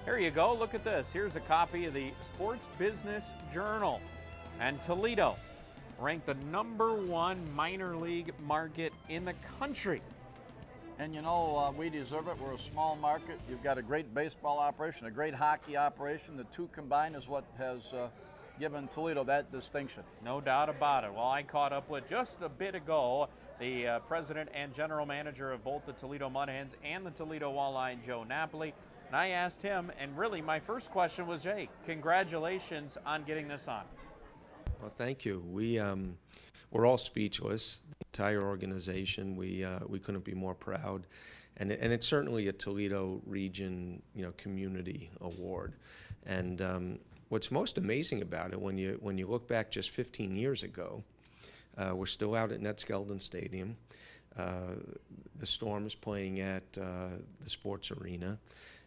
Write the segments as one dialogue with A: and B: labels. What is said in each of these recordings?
A: Here you go. Look at this. Here's a copy of the Sports Business Journal. And Toledo ranked the #1 minor league market in the country.
B: And you know, we deserve it. We're a small market. You've got a great baseball operation, a great hockey operation. The two combined is what has given Toledo that distinction.
A: No doubt about it. Well, I caught up with just a bit ago the president and general manager of both the Toledo Mud Hens and the Toledo Walleye, Joe Napoli. And I asked him, and really my first question was, hey, congratulations on getting this on.
C: Well, thank you. We're all speechless. The entire organization. We couldn't be more proud, and it's certainly a Toledo region, community award. And what's most amazing about it, when you look back just 15 years ago, we're still out at Netskeldin Stadium. The Storm is playing at the sports arena,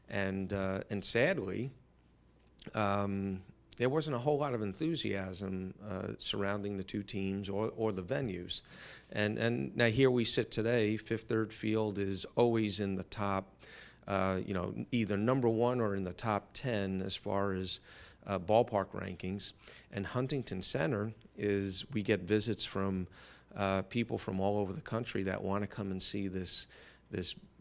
C: and sadly, there wasn't a whole lot of enthusiasm surrounding the two teams or the venues. And now here we sit today. Fifth Third Field is always in the top, either #1 or in the top 10 as far as ballpark rankings. And Huntington Center we get visits from people from all over the country that want to come and see this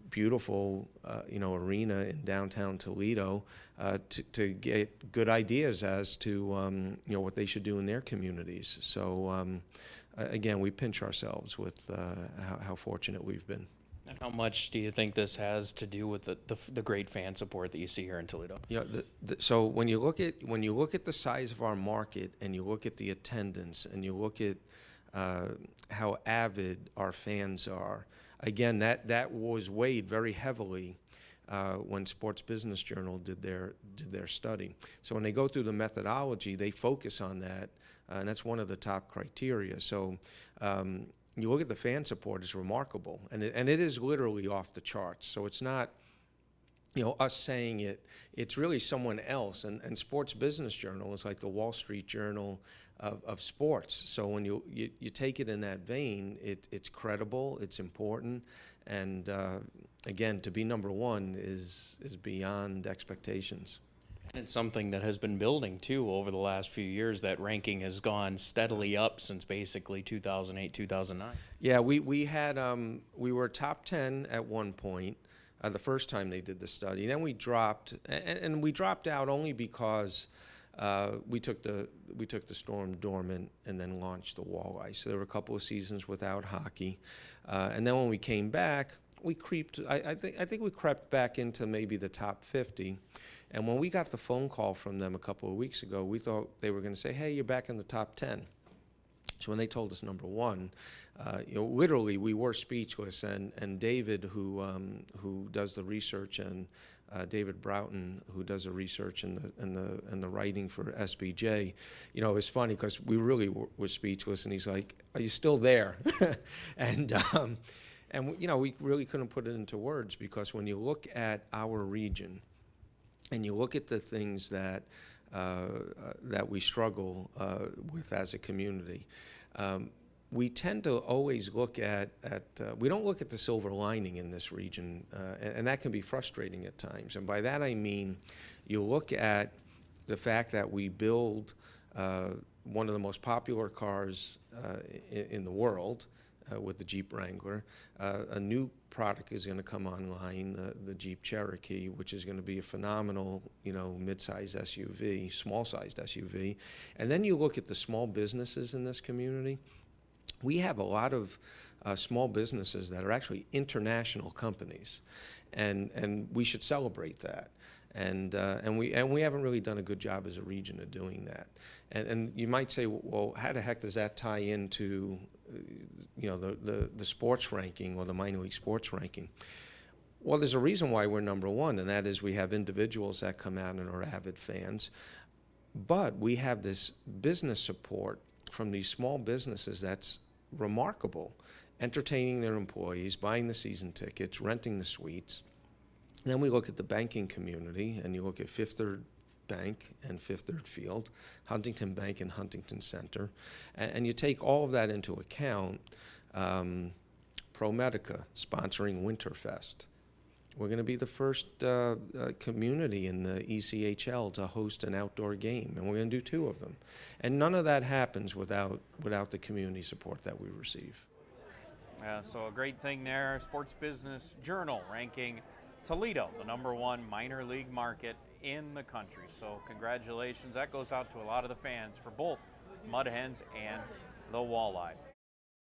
C: beautiful, arena in downtown Toledo to get good ideas as to, what they should do in their communities. So, again, we pinch ourselves with how fortunate we've been.
D: And how much do you think this has to do with the great fan support that you see here in Toledo?
C: So when you look at the size of our market, and you look at the attendance, and you look at how avid our fans are, again, that was weighed very heavily when Sports Business Journal did their study. So when they go through the methodology, they focus on that, and that's one of the top criteria. So you look at the fan support, it's remarkable, and it is literally off the charts. So it's not us saying it, it's really someone else. And Sports Business Journal is like the Wall Street Journal of sports. So when you take it in that vein, it's credible, it's important, and again, to be #1 is beyond expectations.
D: And it's something that has been building, too, over the last few years. That ranking has gone steadily up since basically 2008, 2009.
C: Yeah, we were top 10 at one point. The first time they did the study. Then we dropped, and we dropped out only because we took the Storm dormant and then launched the Walleye. So there were a couple of seasons without hockey, and then when we came back, we creeped. I think we crept back into maybe the top 50. And when we got the phone call from them a couple of weeks ago, we thought they were going to say, "Hey, you're back in the top 10." So when they told us #1, literally we were speechless. And David, who does the research, and David Broughton, who does the research and the writing for SBJ, it's funny because we really were speechless. And he's like, "Are you still there?" and we really couldn't put it into words, because when you look at our region and you look at the things that we struggle with as a community, we tend to always look at we don't look at the silver lining in this region, and that can be frustrating at times. And by that I mean, you look at the fact that we build one of the most popular cars in the world, with the Jeep Wrangler. A new product is going to come online, the Jeep Cherokee, which is going to be a phenomenal, mid-sized SUV, small-sized SUV. And then you look at the small businesses in this community. We have a lot of small businesses that are actually international companies, and we should celebrate that. And we haven't really done a good job as a region of doing that. And you might say, well, how the heck does that tie into the sports ranking or the minor league sports ranking? Well, there's a reason why we're #1, and that is we have individuals that come out and are avid fans, but we have this business support from these small businesses that's remarkable, entertaining their employees, buying the season tickets, renting the suites. Then we look at the banking community, and you look at Fifth Third Bank and Fifth Third Field, Huntington Bank and Huntington Center, and you take all of that into account. ProMedica sponsoring Winterfest, We're going to be the first community in the ECHL to host an outdoor game, and we're going to do 2 of them. And none of that happens without the community support that we receive.
A: So a great thing there. Sports Business Journal ranking Toledo the #1 minor league market in the country. So congratulations. That goes out to a lot of the fans for both Mud Hens and the Walleye.